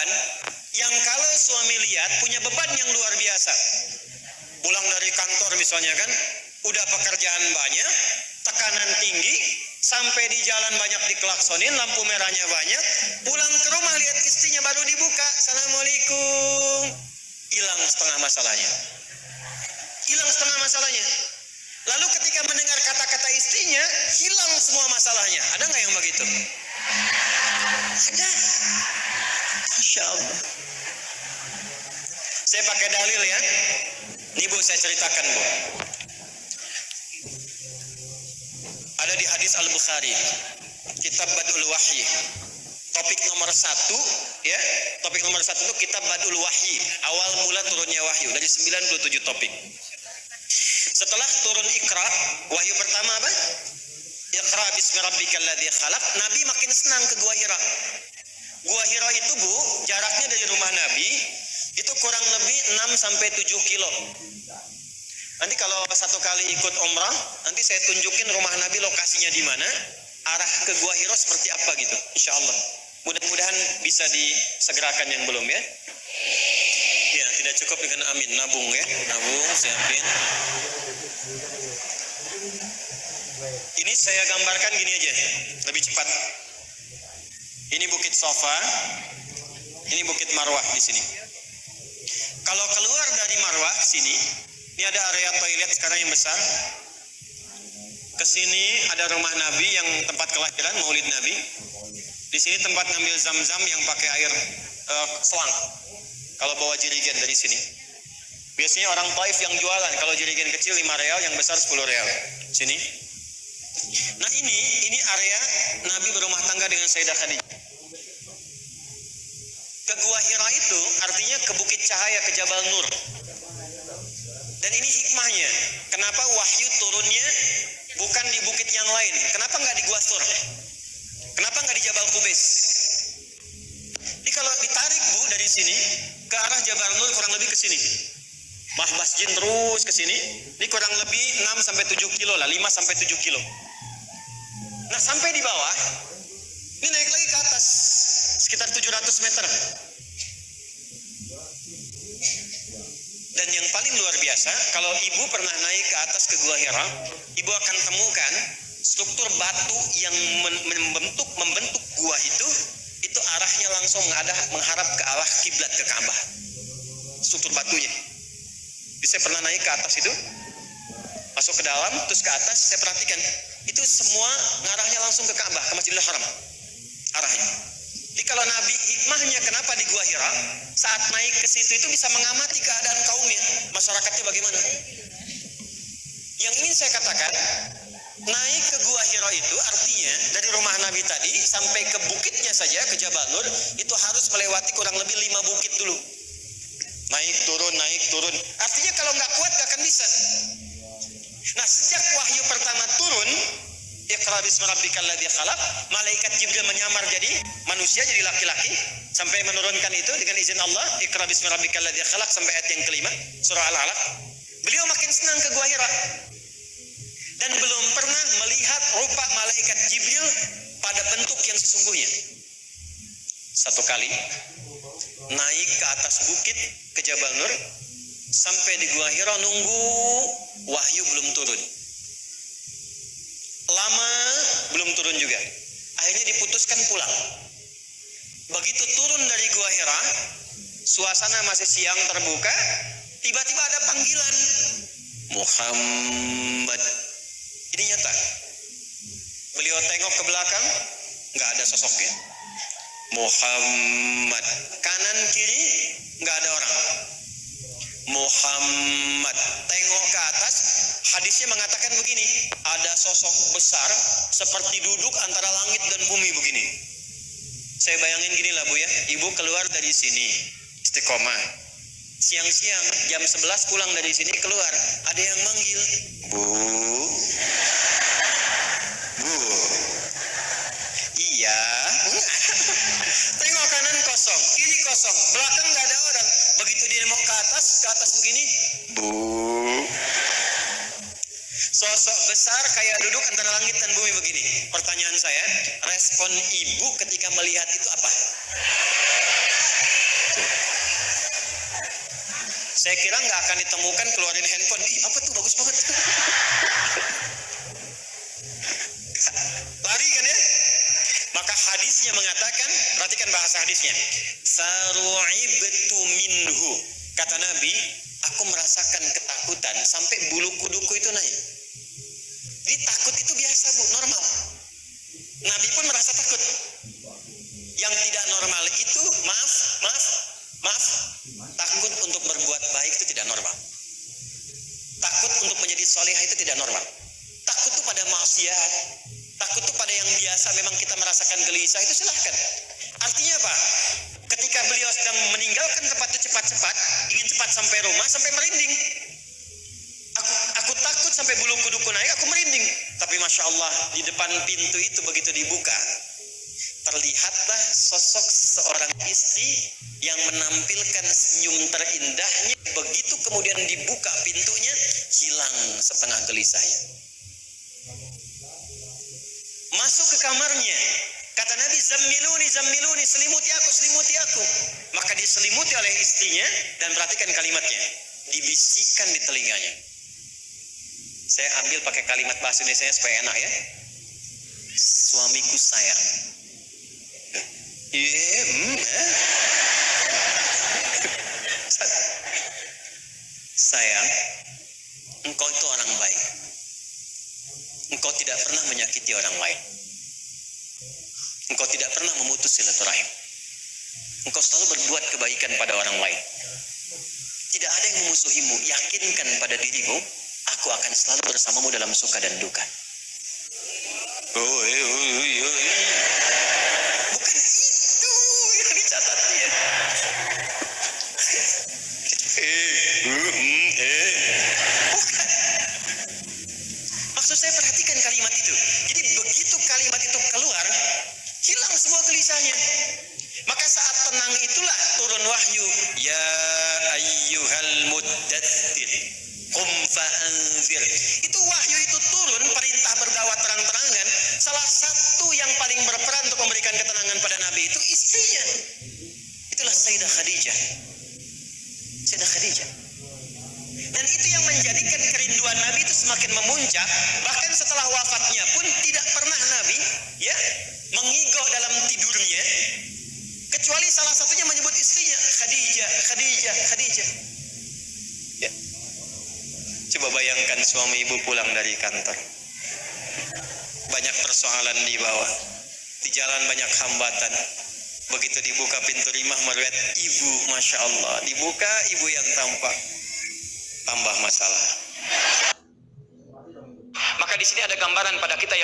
perempuan yang kalau suami lihat punya beban yang luar biasa. Pulang dari kantor misalnya kan, udah pekerjaan banyak, tekanan tinggi, sampai di jalan banyak dikelaksonin, lampu merahnya banyak, pulang ke rumah lihat istrinya baru dibuka, assalamualaikum, hilang setengah masalahnya. Hilang setengah masalahnya. Lalu ketika mendengar kata-kata istrinya, hilang semua masalahnya. Ada nggak yang begitu? Ada. Masya Allah. Saya pakai dalil ya. Ini Bu, saya ceritakan Bu. Ada di hadis Al-Bukhari, kitab Badul Wahyi. Topik nomor 1 ya. Topik nomor 1 itu kitab Badul Wahyi, awal mula turunnya wahyu dari 97 topik. Setelah turun Iqra, wahyu pertama apa? Iqra bismi rabbikal ladzi khalaq. Nabi makin senang ke Gua Hira. Gua Hira itu Bu, jaraknya dari rumah Nabi itu kurang lebih 6 sampai 7 kilo. Nanti kalau satu kali ikut umrah, nanti saya tunjukin rumah Nabi lokasinya di mana, arah ke Gua Hira seperti apa gitu, insya Allah. Mudah-mudahan bisa disegerakan yang belum ya. Ya, tidak cukup dengan amin, nabung ya, nabung, siapin. Ini saya gambarkan gini aja, lebih cepat. Ini Bukit Sofa, ini Bukit Marwah di sini. Kalau keluar dari Marwah sini, ini ada area toilet sekarang yang besar. Kesini ada rumah Nabi yang tempat kelahiran Maulid Nabi. Di sini tempat ngambil zam-zam yang pakai air selang. Kalau bawa jerigen dari sini. Biasanya orang Taif yang jualan. Kalau jerigen kecil 5 real, yang besar 10 real. Sini. Nah ini area Nabi berumah tangga dengan Sayyidah Khadijah. Ke Gua Hira itu artinya ke Bukit Cahaya, ke Jabal Nur. Dan ini hikmahnya. Kenapa wahyu turunnya bukan di bukit yang lain? Kenapa nggak di Gua Sur? Kenapa nggak di Jabal Qubais? Ini kalau ditarik Bu dari sini ke arah Jabal Nur kurang lebih ke sini. Masjid terus ke sini. Ini kurang lebih 6 sampai 7 kilo lah, 5 sampai 7 kilo. Nah, sampai di bawah ini naik lagi ke atas sekitar 700 meter. Dan yang paling luar biasa, kalau ibu pernah naik ke atas ke Gua Hira, ibu akan temukan struktur batu yang membentuk gua itu arahnya langsung ada menghadap ke arah kiblat, ke Ka'bah. Struktur batunya. Jadi saya pernah naik ke atas itu, masuk ke dalam, terus ke atas, saya perhatikan itu semua ngarahnya langsung ke Ka'bah, ke Masjidil Haram. Arahnya. Jadi kalau Nabi hikmahnya kenapa di Gua Hira, saat naik ke situ itu bisa mengamati keadaan kaumnya, masyarakatnya bagaimana. Yang ingin saya katakan, naik ke Gua Hira itu artinya dari rumah Nabi tadi sampai ke bukitnya saja, ke Jabal Nur, itu harus melewati kurang lebih 5 bukit dulu. Naik turun. Artinya kalau nggak kuat nggak akan bisa. Nah, sejak wahyu pertama turun, Iqra bismi rabbikal ladzi khalaq, malaikat Jibril menyamar jadi manusia, jadi laki-laki, sampai menurunkan itu dengan izin Allah, Iqra bismi rabbikal ladzi khalaq, sampai ayat yang kelima, surah Al-Alaq. Beliau makin senang ke Gua Hira. Dan belum pernah melihat rupa malaikat Jibril pada bentuk yang sesungguhnya. Satu kali naik ke atas bukit ke Jabal Nur, sampai di Gua Hira nunggu wahyu belum turun. Lama belum turun juga. Akhirnya diputuskan pulang. Begitu turun dari Gua Hira, suasana masih siang terbuka, tiba-tiba ada panggilan, Muhammad. Ini nyata. Beliau tengok ke belakang, nggak ada sosoknya. Muhammad. Kanan kiri nggak ada orang. Muhammad. Tengok ke atas, hadisnya mengatakan begini, ada sosok besar seperti duduk antara langit dan bumi begini. Saya bayangin gini lah Bu ya, ibu keluar dari sini istiqomah, siang-siang jam 11 pulang dari sini keluar, ada yang manggil, Bu, iya. Tengok kanan kosong, kiri kosong, belakang nggak ada orang. Begitu dia mau ke atas begini, Bu. Sosok besar kayak duduk antara langit dan bumi begini. Pertanyaan saya, respon ibu ketika melihat itu apa? Saya kira nggak akan ditemukan keluarin handphone. Ih, apa tuh, bagus banget. Lari kan ya? Maka hadisnya mengatakan, perhatikan bahasa hadisnya. Faru'ibtu minhu. Kata Nabi, aku merasakan ketakutan sampai bulu kuduku itu naik. Jadi takut itu biasa, Bu, normal. Nabi pun merasa takut. Yang tidak normal itu, maaf, takut untuk berbuat baik itu tidak normal. Takut untuk menjadi solehah itu tidak normal. Takut itu pada maksiat, takut itu pada yang biasa memang kita merasakan gelisah, itu silahkan. Artinya apa? Ketika beliau sedang meninggalkan tempat itu cepat-cepat, ingin cepat sampai rumah, sampai merinding. Aku takut sampai bulu kuduku naik, aku merinding. Tapi Masya Allah, di depan pintu itu begitu dibuka, terlihatlah sosok seorang istri yang menampilkan senyum terindahnya. Begitu kemudian dibuka pintunya, hilang setengah gelisahnya. Masuk ke kamarnya, kata Nabi, zammiluni, selimuti aku. Maka diselimuti oleh istrinya, dan perhatikan kalimatnya, dibisikkan di telinganya. Saya ambil pakai kalimat bahasa Indonesia supaya enak ya. Suamiku sayang. Sayang, engkau itu orang baik. Engkau tidak pernah menyakiti orang lain. Engkau tidak pernah memutus silaturahim. Engkau selalu berbuat kebaikan pada orang lain. Tidak ada yang memusuhimu. Yakinkan pada dirimu, aku akan selalu bersamamu dalam suka dan duka. Bukan itu yang dicatat dia. Bukan. Maksud saya, perhatikan kalimat itu. Jadi begitu kalimat itu keluar, hilang semua gelisahnya. Maka saat tenang itulah turun wahyu. Ya ayyuhal muddatsir, qum fa'anzir. Itu wahyu itu turun, perintah berdakwah terang-terangan. Salah satu yang paling berperan untuk memberikan ketenangan pada Nabi itu istrinya. Itulah Sayyidah Khadijah. Dan itu yang menjadikan kerinduan Nabi itu semakin memuncak. Bahkan setelah wafatnya pun tidak pernah Nabi mengigau dalam tidurnya, kecuali salah satunya menyebut istrinya, Khadijah. Ya. Coba bayangkan suami ibu pulang dari kantor, banyak persoalan di bawah, di jalan banyak hambatan. Begitu dibuka pintu rumah, melihat ibu, Masya Allah, dibuka ibu yang tampak, tambah masalah. Maka di sini ada gambaran pada kita yang